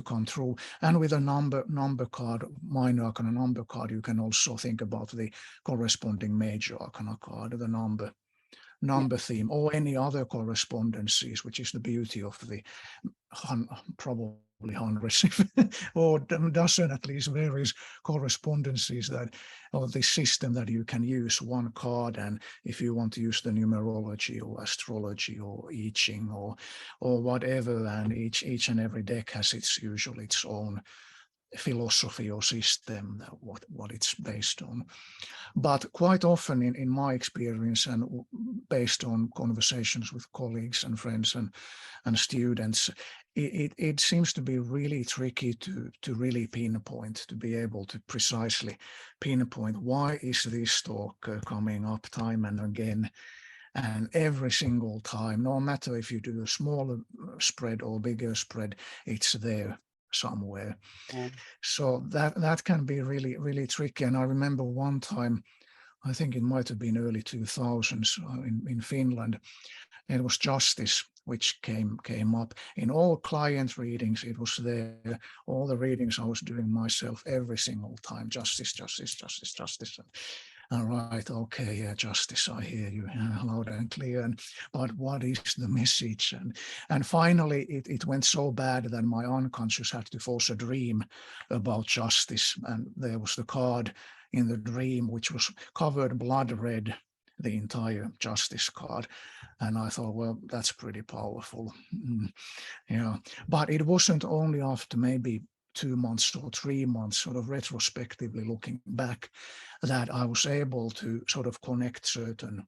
Speaker 2: come through. And with a number card, minor arcana number card, you can also think about the corresponding major arcana card, the number theme, or any other correspondences, which is the beauty of the probably hundreds or dozen at least various correspondences or the system that you can use one card. And if you want to use the numerology or astrology or I Ching or whatever, and each and every deck has usually its own philosophy or system, what it's based on. But quite often in my experience, and based on conversations with colleagues and friends and students, it seems to be really tricky to really pinpoint, to be able to precisely pinpoint, why is this stalker coming up time and again. And every single time, no matter if you do a smaller spread or bigger spread, it's there somewhere. So that can be really, really tricky. And I remember one time, I think it might have been early 2000s in Finland, it was justice which came up in all client readings. It was there, all the readings I was doing myself every single time, justice. All right, okay, yeah, justice, I hear you loud and clear. But what is the message? And finally, it went so bad that my unconscious had to force a dream about justice. And there was the card in the dream, which was covered blood red, the entire justice card. And I thought, well, that's pretty powerful. Yeah, but it wasn't only after maybe 2 months or 3 months, sort of retrospectively looking back, that I was able to sort of connect certain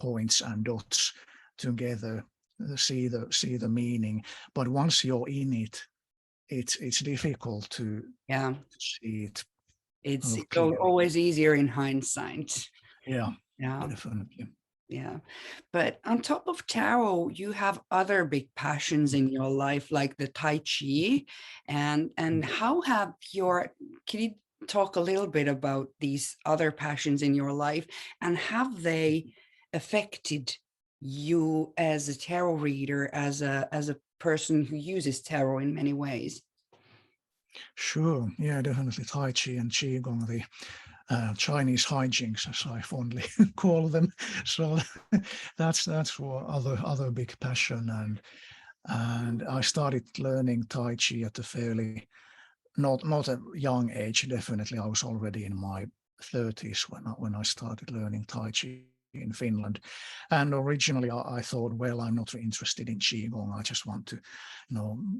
Speaker 2: points and dots together, see the meaning. But once you're in it, it's difficult to
Speaker 1: Yeah,
Speaker 2: see it
Speaker 1: it's,
Speaker 2: sort of
Speaker 1: it's
Speaker 2: clearly.
Speaker 1: always easier in hindsight.
Speaker 2: Yeah,
Speaker 1: Yeah.
Speaker 2: definitely.
Speaker 1: Yeah. But on top of tarot, you have other big passions in your life, like the Tai Chi. And how have can you talk a little bit about these other passions in your life, and have they affected you as a tarot reader, as a person who uses tarot in many ways?
Speaker 2: Sure, yeah, definitely Tai Chi and Qigong, the Chinese hijinks, as I fondly call them. So that's what other big passion, and I started learning Tai Chi at a fairly not a young age. Definitely, I was already in my 30s when I started learning Tai Chi in Finland. And originally, I thought, well, I'm not interested in Qigong. I just want to,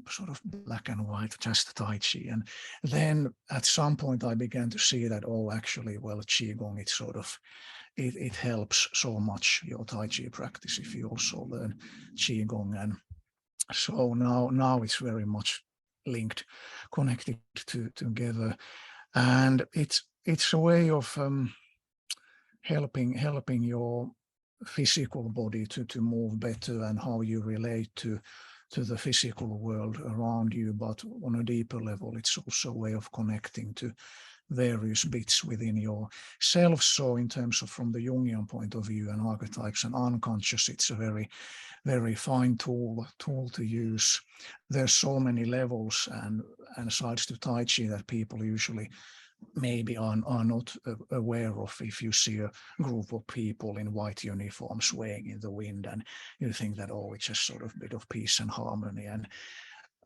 Speaker 2: sort of black and white, just Tai Chi. And then at some point, I began to see that, oh, actually, well, Qigong, it's sort of it helps so much your Tai Chi practice if you also learn Qigong. And so now it's very much linked, connected together, and it's a way of helping your physical body to move better, and how you relate to the physical world around you. But on a deeper level, it's also a way of connecting to various bits within yourself. So in terms of from the Jungian point of view and archetypes and unconscious, it's a very fine tool to use. There's so many levels and sides to Tai Chi that people usually maybe are not aware of. If you see a group of people in white uniforms swaying in the wind, and you think that, oh, it's just sort of a bit of peace and harmony,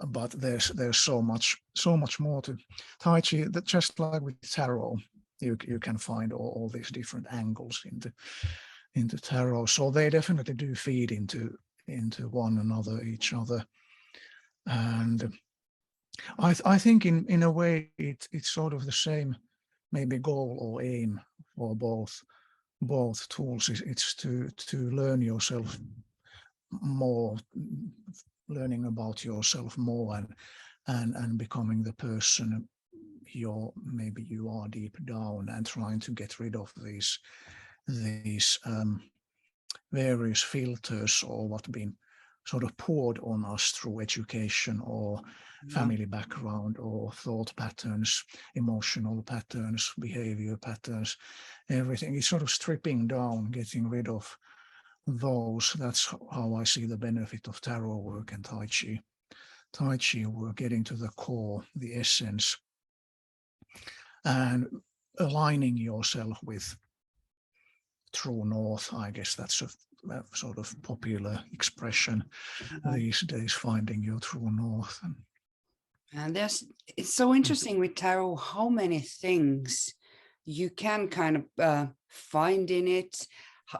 Speaker 2: but there's so much more to Tai Chi, that just like with tarot, you can find all these different angles into tarot. So they definitely do feed into one another, each other. And I think in a way it's sort of the same maybe goal or aim for both tools. It's to learn yourself more, learning about yourself more, and becoming the person maybe you are deep down, and trying to get rid of these various filters, or what been sort of poured on us through education or
Speaker 1: Yeah.
Speaker 2: family background or thought patterns, emotional patterns, behavior patterns, everything. It's sort of stripping down, getting rid of those. That's how I see the benefit of tarot work and Tai Chi. Tai Chi work, getting to the core, the essence, and aligning yourself with true north. I guess that's a sort of popular expression these days, finding your true north.
Speaker 1: And it's so interesting with tarot how many things you can kind of find in it,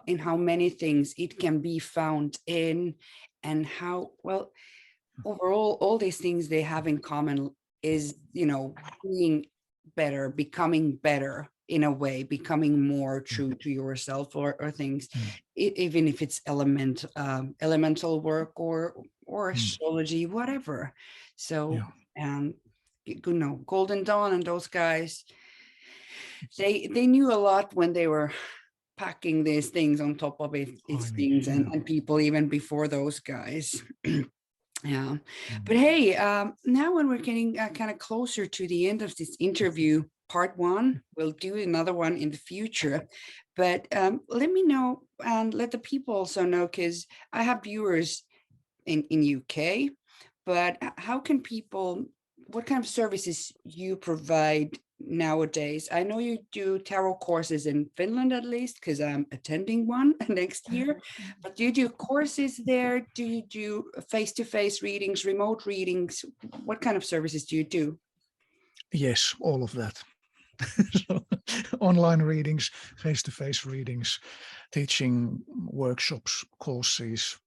Speaker 1: in how many things it can be found in, and how, well, overall, all these things they have in common is, being better, becoming better in a way, becoming more true to yourself, or things, even if it's elemental work or astrology, whatever. So,
Speaker 2: Yeah,
Speaker 1: and Golden Dawn and those guys, they knew a lot when they were packing these things on top of its
Speaker 2: highly,
Speaker 1: things,
Speaker 2: yeah.
Speaker 1: and people even before those guys. Yeah. But
Speaker 2: Mm.
Speaker 1: hey, now when we're getting kind of closer to the end of this interview, part one, we'll do another one in the future. But let me know, and let the people also know, because I have viewers in UK, but how can people, what kind of services you provide nowadays? I know you do tarot courses in Finland at least, because I'm attending one next year. But do you do courses there? Do you do face-to-face readings, remote readings? What kind of services do you do?
Speaker 2: Yes, all of that. So, online readings, face-to-face readings, teaching workshops, courses,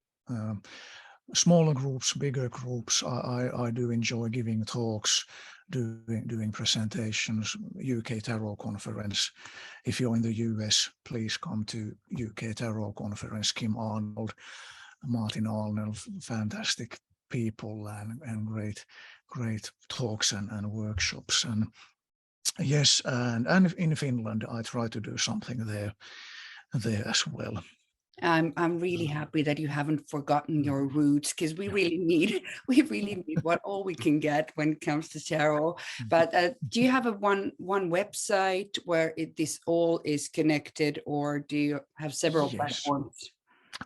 Speaker 2: smaller groups, bigger groups. I do enjoy giving talks, doing presentations, UK Tarot Conference. If you're in the US, please come to UK Tarot Conference. Kim Arnold, Martin Arnold, fantastic people and great talks and workshops. And yes, and in Finland, I try to do something there as well.
Speaker 1: I'm really happy that you haven't forgotten your roots, because we really need what all we can get when it comes to tarot. But do you have one website where this all is connected, or do you have several
Speaker 2: Yes,
Speaker 1: platforms?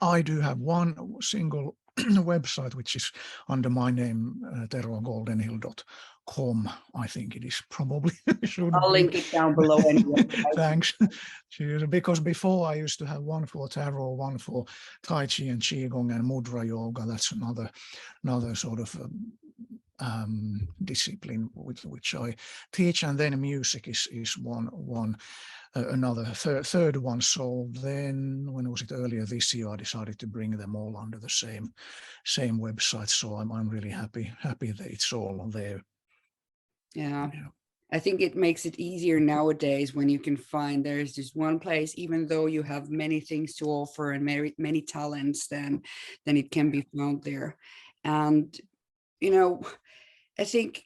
Speaker 2: I do have one single website which is under my name, terogoldenhill.com. I think it is, probably should
Speaker 1: I'll
Speaker 2: be.
Speaker 1: link it down below anyway.
Speaker 2: Thanks. Because before I used to have one for tarot, one for Tai Chi and Qigong and Mudra Yoga. That's another sort of discipline which I teach, and then music is one another third one. So then, when was it, earlier this year, I decided to bring them all under the same website. So I'm really happy that it's all there.
Speaker 1: Yeah. I think it makes it easier nowadays when you can find there's just one place, even though you have many things to offer and many talents, then it can be found there. And I think,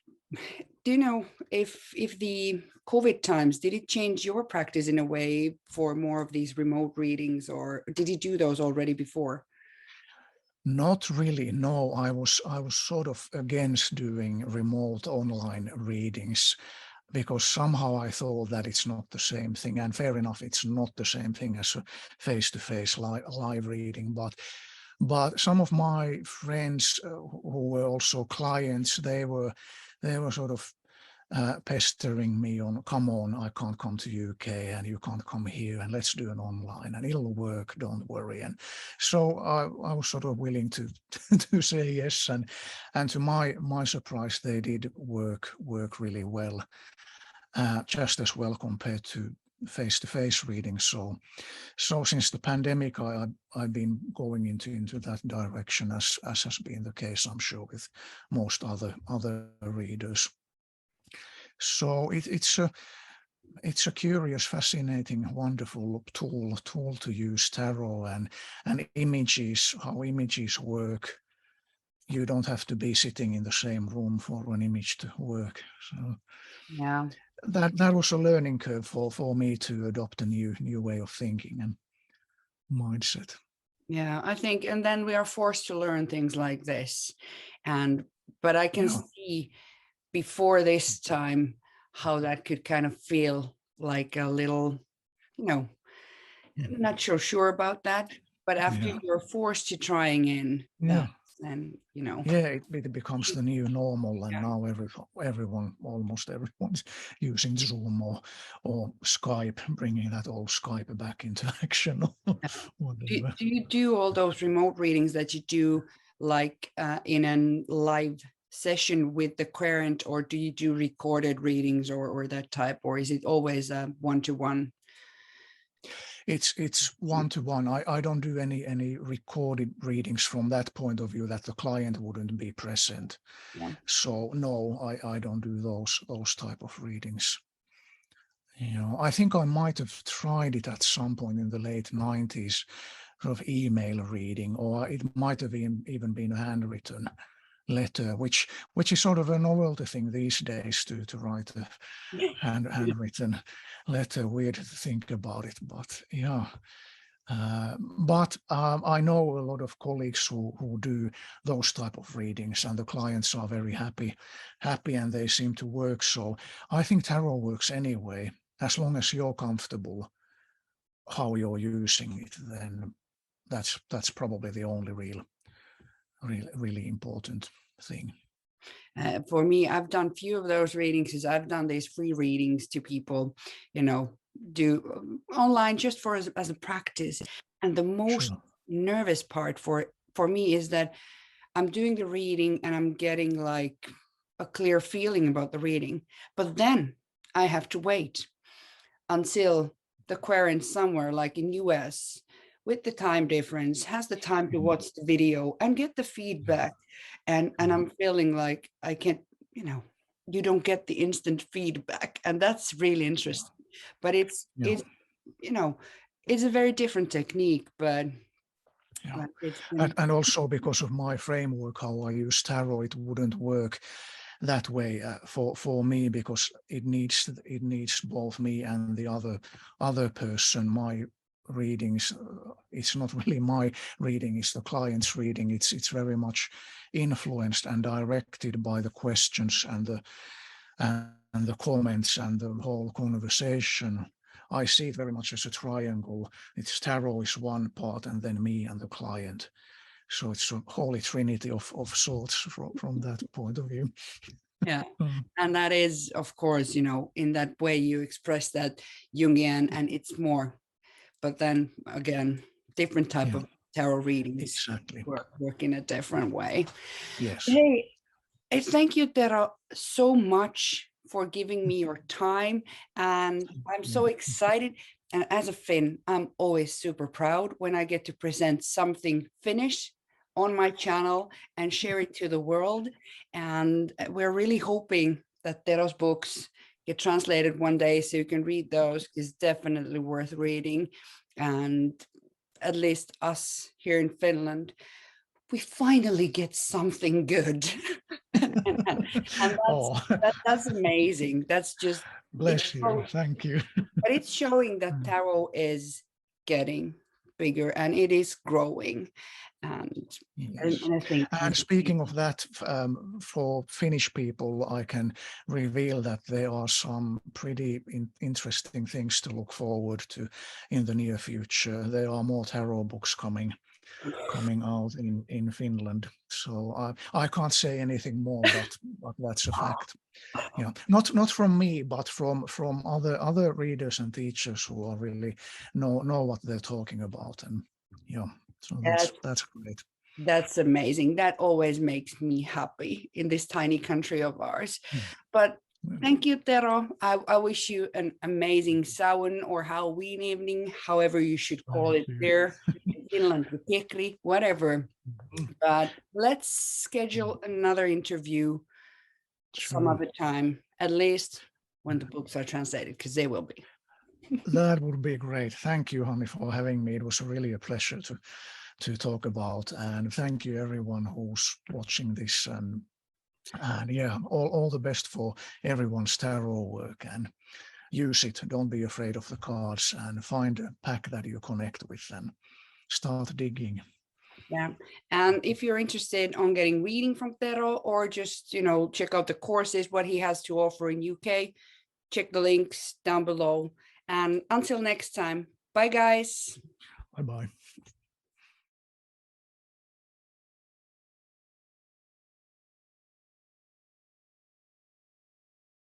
Speaker 1: do you know if the COVID times, did it change your practice in a way for more of these remote readings, or did you do those already before?
Speaker 2: Not really, no. I was sort of against doing remote online readings, because somehow I thought that it's not the same thing. And fair enough, it's not the same thing as a face-to-face live reading. But some of my friends who were also clients, they were sort of pestering me on, come on, I can't come to UK and you can't come here, and let's do an online and it'll work, don't worry. And so I was sort of willing to to say yes, and to my surprise, they did work really well, just as well compared to face-to-face reading. So since the pandemic, I've been going into that direction, as has been the case, I'm sure, with most other readers. So it's a curious, fascinating, wonderful tool to use tarot and images, how images work. You don't have to be sitting in the same room for an image to work. So
Speaker 1: Yeah.
Speaker 2: that was a learning curve for me to adopt a new way of thinking and mindset.
Speaker 1: Yeah, I think, and then we are forced to learn things like this. But I can see before this time how that could kind of feel like a little, not sure about that. But after you're forced to trying in that, then
Speaker 2: it becomes the new normal, and now almost everyone's using Zoom or Skype, bringing that old Skype back into action.
Speaker 1: Do you do all those remote readings that you do like in a live session with the client, or do you do recorded readings or that type, or is it always one-to-one?
Speaker 2: It's one-to-one. I don't do any recorded readings from that point of view, that the client wouldn't be present.
Speaker 1: Yeah.
Speaker 2: So no, I don't do those type of readings. I think I might have tried it at some point in the late 90s, sort of email reading, or it might have even been a handwritten letter, which is sort of a novelty thing these days, to write a handwritten letter. Weird to think about it, but yeah. But I know a lot of colleagues who do those type of readings, and the clients are very happy, and they seem to work. So I think tarot works anyway, as long as you're comfortable how you're using it. Then that's probably the only really important thing.
Speaker 1: For me, I've done few of those readings because I've done these free readings to people, do online just for as a practice. And the most
Speaker 2: Sure.
Speaker 1: nervous part for me is that I'm doing the reading and I'm getting like a clear feeling about the reading, but then I have to wait until the querent somewhere like in US with the time difference has the time to watch the video and get the feedback. And I'm feeling like I can't, you don't get the instant feedback. And that's really interesting. But it's
Speaker 2: Yeah.
Speaker 1: it's a very different technique, but
Speaker 2: Yeah.
Speaker 1: it's
Speaker 2: And also because of my framework, how I use tarot, it wouldn't work that way for me, because it needs both me and the other person. My readings, it's not really my reading, it's the client's reading. It's very much influenced and directed by the questions and the comments and the whole conversation. I see it very much as a triangle. It's tarot is one part, and then me and the client. So it's a holy trinity of sorts from that point of view.
Speaker 1: yeah. And that is, of course, in that way you express that Jungian, and it's more, but then again, different type
Speaker 2: Yeah,
Speaker 1: of tarot readings
Speaker 2: exactly.
Speaker 1: work in a different way.
Speaker 2: Yes.
Speaker 1: Hey, thank you, Tero, so much for giving me your time. And I'm so excited. And as a Finn, I'm always super proud when I get to present something Finnish on my channel and share it to the world. And we're really hoping that Tero's books get translated one day so you can read those. It's definitely worth reading. And at least us here in Finland, we finally get something good. and
Speaker 2: Oh,
Speaker 1: that's amazing. That's just
Speaker 2: bless you. Thank you.
Speaker 1: but it's showing that tarot is getting bigger and it is growing. And,
Speaker 2: Yes.
Speaker 1: and I think
Speaker 2: And speaking of that, for Finnish people, I can reveal that there are some pretty interesting things to look forward to in the near future. There are more tarot books coming out in Finland. So I can't say anything more, but that's a fact. Yeah, not from me, but from other readers and teachers who are really know what they're talking about, and yeah, so that's great.
Speaker 1: that's amazing. That always makes me happy in this tiny country of ours. But thank you, Tero. I wish you an amazing Samhain or Halloween evening, however you should call it there in Finland, Kekri, whatever. But let's schedule another interview some
Speaker 2: Sure.
Speaker 1: other time, at least when the books are translated, because they will be.
Speaker 2: That would be great. Thank you, Hanni, for having me. It was really a pleasure to talk about, and thank you everyone who's watching this, and yeah, all the best for everyone's tarot work, and use it. Don't be afraid of the cards, and find a pack that you connect with and start digging.
Speaker 1: Yeah. And if you're interested on getting reading from Tero, or just, check out the courses, what he has to offer in UK, check the links down below. And until next time, bye guys.
Speaker 2: Bye-bye.